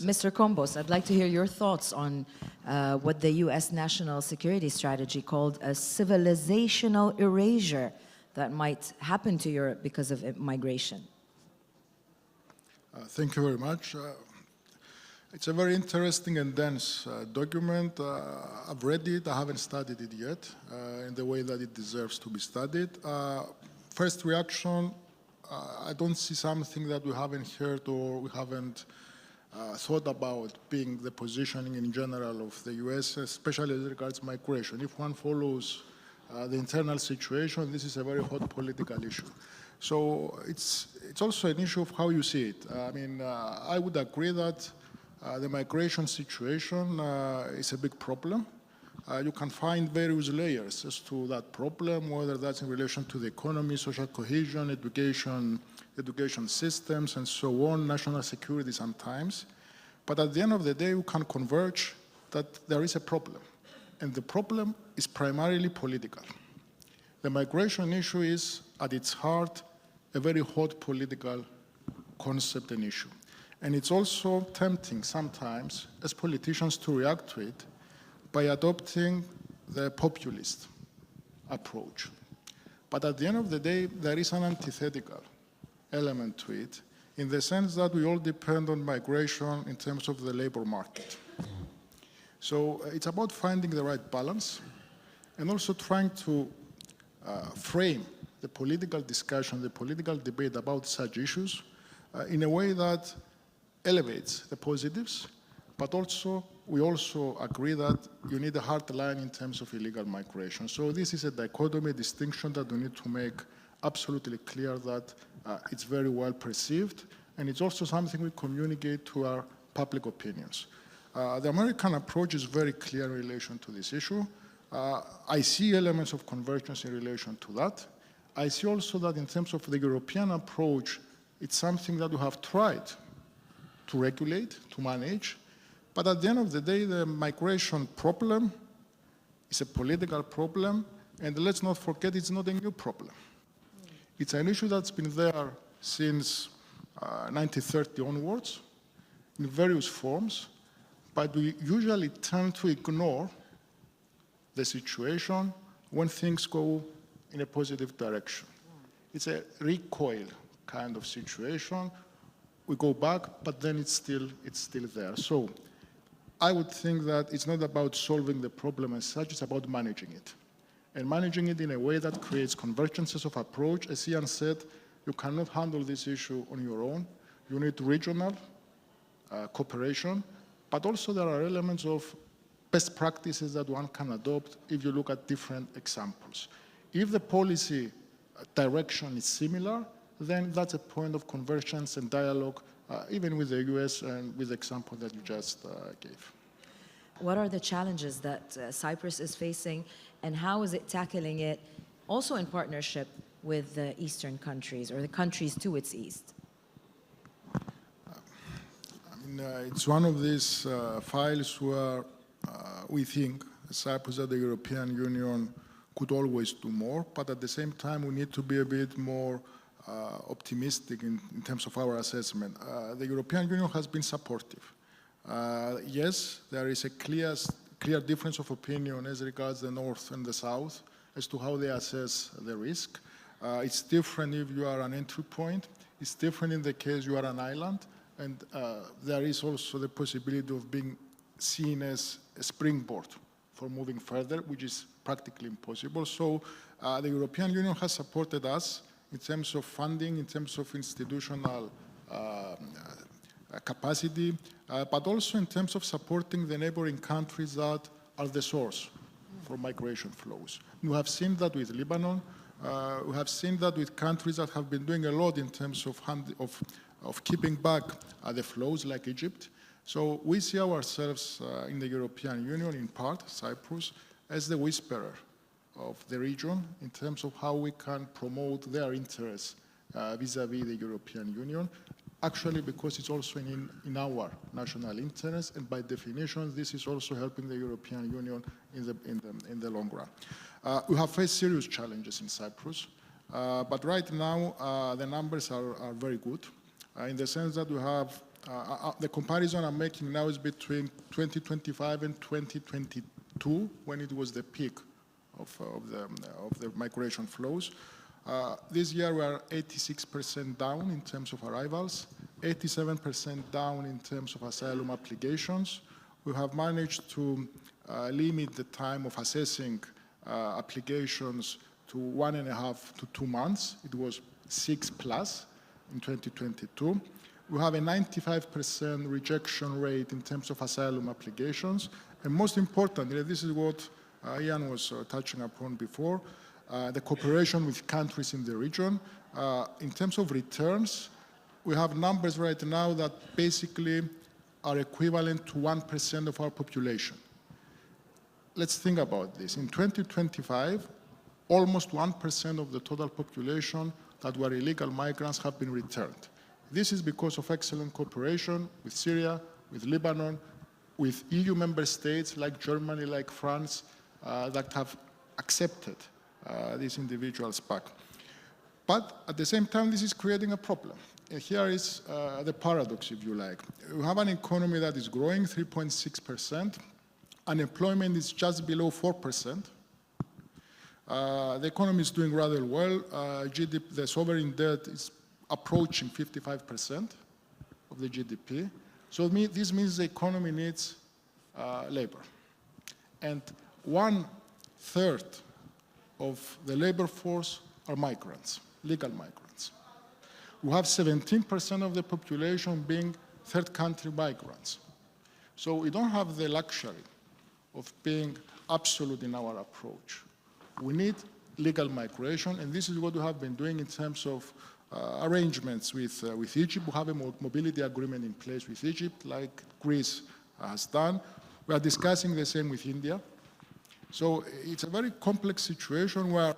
Mr. Combos, I'd like to hear your thoughts on what the U.S. national security strategy called a civilizational erasure that might happen to Europe because of migration. Thank you very much. It's a very interesting and dense document. I've read it, I haven't studied it yet in the way that it deserves to be studied. First reaction, I don't see something that we haven't heard or we haven't thought about being the positioning in general of the US, especially as regards migration. If one follows the internal situation, this is a very hot political issue. So it's also an issue of how you see it. I mean, I would agree that the migration situation is a big problem. You can find various layers as to that problem, whether that's in relation to the economy, social cohesion, education systems, and so on, national security sometimes. But at the end of the day, we can converge that there is a problem. And the problem is primarily political. The migration issue is, at its heart, a very hot political concept and issue. And it's also tempting sometimes, as politicians, to react to it by adopting the populist approach. But at the end of the day, there is an antithetical element to it, in the sense that we all depend on migration in terms of the labor market. So it's about finding the right balance and also trying to frame the political discussion, the political debate about such issues in a way that elevates the positives, but also we also agree that you need a hard line in terms of illegal migration. So this is a dichotomy, a distinction that we need to make absolutely clear that it's very well perceived, and it's also something we communicate to our public opinions. The American approach is very clear in relation to this issue. I see elements of convergence in relation to that. I see also that in terms of the European approach, it's something that we have tried to regulate, to manage, but at the end of the day, the migration problem is a political problem, and let's not forget it's not a new problem. It's an issue that's been there since 1930 onwards, in various forms, but we usually tend to ignore the situation when things go in a positive direction. It's a recoil kind of situation. We go back, but then it's still there. So I would think that it's not about solving the problem as such, it's about managing it. And managing it in a way that creates convergences of approach. As Ian said, you cannot handle this issue on your own. You need regional cooperation, but also there are elements of best practices that one can adopt if you look at different examples. If the policy direction is similar, then that's a point of convergence and dialogue, even with the US and with the example that you just gave. What are the challenges that Cyprus is facing, and how is it tackling it, also in partnership with the eastern countries, or the countries to its east? It's one of these files where we think Cyprus and the European Union could always do more, but at the same time we need to be a bit more optimistic in terms of our assessment. The European Union has been supportive. Yes, there is a clear difference of opinion as regards the North and the South as to how they assess the risk. It's different if you are an entry point. It's different in the case you are an island. And there is also the possibility of being seen as a springboard for moving further, which is practically impossible. So the European Union has supported us in terms of funding, in terms of institutional capacity, but also in terms of supporting the neighboring countries that are the source for migration flows. We have seen that with Lebanon. We have seen that with countries that have been doing a lot in terms of keeping back the flows, like Egypt. So we see ourselves in the European Union, in part, Cyprus, as the whisperer of the region in terms of how we can promote their interests vis-à-vis the European Union, actually because it's also in our national interest, and by definition, this is also helping the European Union in the long run. We have faced serious challenges in Cyprus, but right now the numbers are very good, in the sense that we have The comparison I'm making now is between 2025 and 2022, when it was the peak of the migration flows. This year we are 86% down in terms of arrivals, 87% down in terms of asylum applications. We have managed to limit the time of assessing applications to 1.5 to 2 months. It was 6+ in 2022. We have a 95% rejection rate in terms of asylum applications. And most importantly, this is what Ian was touching upon before, the cooperation with countries in the region. In terms of returns, we have numbers right now that basically are equivalent to 1% of our population. Let's think about this. In 2025, almost 1% of the total population that were illegal migrants have been returned. This is because of excellent cooperation with Syria, with Lebanon, with EU member states like Germany, like France, that have accepted these individuals back. But at the same time, this is creating a problem. And here is the paradox, if you like. We have an economy that is growing 3.6%. Unemployment is just below 4%. The economy is doing rather well. GDP, the sovereign debt is approaching 55% of the GDP. So this means the economy needs labor. And 1/3 of the labor force are migrants, legal migrants. We have 17% of the population being third country migrants. So we don't have the luxury of being absolute in our approach. We need legal migration, and this is what we have been doing in terms of arrangements with Egypt. We have a mobility agreement in place with Egypt, like Greece has done. We are discussing the same with India. So it's a very complex situation where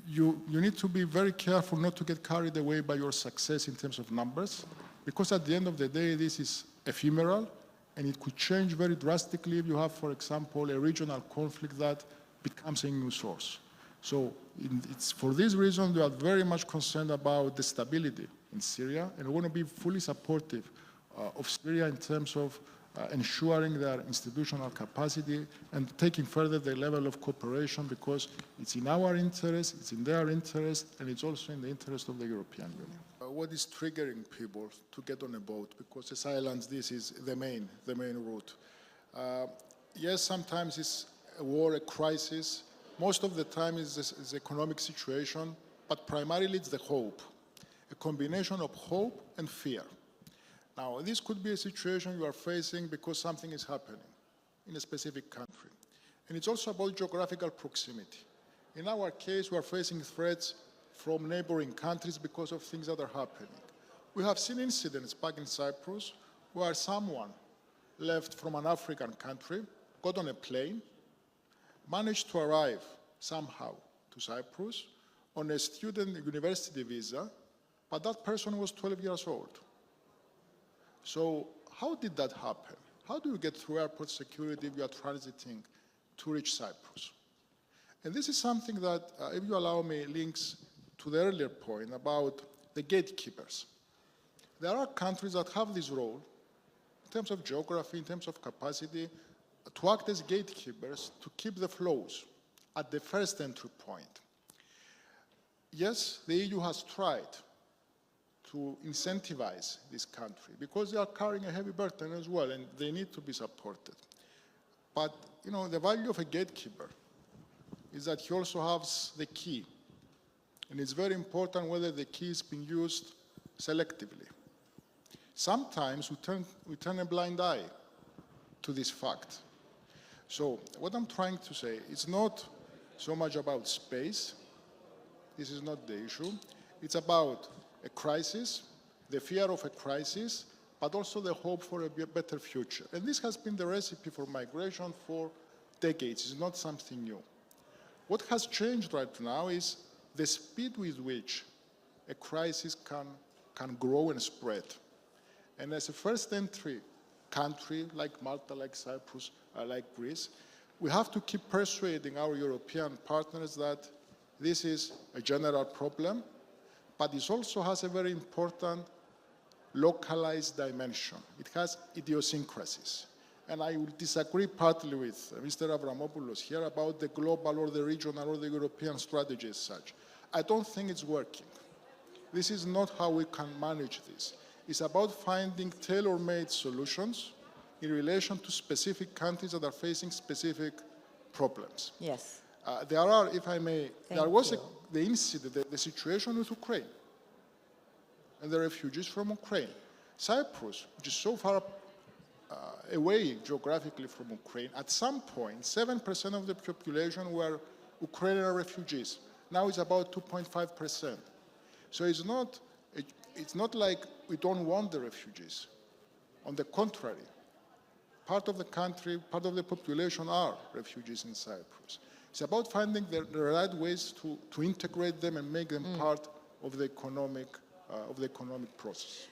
you need to be very careful not to get carried away by your success in terms of numbers, because at the end of the day, this is ephemeral, and it could change very drastically if you have, for example, a regional conflict that becomes a new source. So it's for this reason we are very much concerned about the stability in Syria, and we want to be fully supportive of Syria in terms of ensuring their institutional capacity and taking further the level of cooperation, because it's in our interest, it's in their interest, and it's also in the interest of the European Union. What is triggering people to get on a boat? Because as islands, this is the main route. Yes, sometimes it's a war, a crisis. Most of the time it's the economic situation, but primarily it's the hope, a combination of hope and fear. Now, this could be a situation you are facing because something is happening in a specific country. And it's also about geographical proximity. In our case, we are facing threats from neighboring countries because of things that are happening. We have seen incidents back in Cyprus where someone left from an African country, got on a plane, managed to arrive somehow to Cyprus on a student university visa, but that person was 12 years old. So how did that happen? How do you get through airport security if you are transiting to reach Cyprus? And this is something that, if you allow me, links to the earlier point about the gatekeepers. There are countries that have this role in terms of geography, in terms of capacity, to act as gatekeepers to keep the flows at the first entry point. Yes, the EU has tried to incentivize this country because they are carrying a heavy burden as well, and they need to be supported. But, you know, the value of a gatekeeper is that he also has the key. And it's very important whether the key is being used selectively. Sometimes we turn a blind eye to this fact. So what I'm trying to say, it's not so much about space. This is not the issue. It's about a crisis, the fear of a crisis, but also the hope for a better future. And this has been the recipe for migration for decades. It's not something new. What has changed right now is the speed with which a crisis can grow and spread. And as a first entry country like Malta, like Cyprus, like Greece, we have to keep persuading our European partners that this is a general problem, but it also has a very important localized dimension. It has idiosyncrasies. And I will disagree partly with Mr. Avramopoulos here about the global or the regional or the European strategy as such. I don't think it's working. This is not how we can manage this. It's about finding tailor-made solutions in relation to specific countries that are facing specific problems. Yes. There are, if I may, there was you. the incident, the situation with Ukraine and the refugees from Ukraine. Cyprus, which is so far away geographically from Ukraine, at some point, 7% of the population were Ukrainian refugees. Now it's about 2.5%. So it's not like we don't want the refugees. On the contrary, part of the country, part of the population are refugees in Cyprus. It's about finding the right ways to integrate them and make them part of the economic process.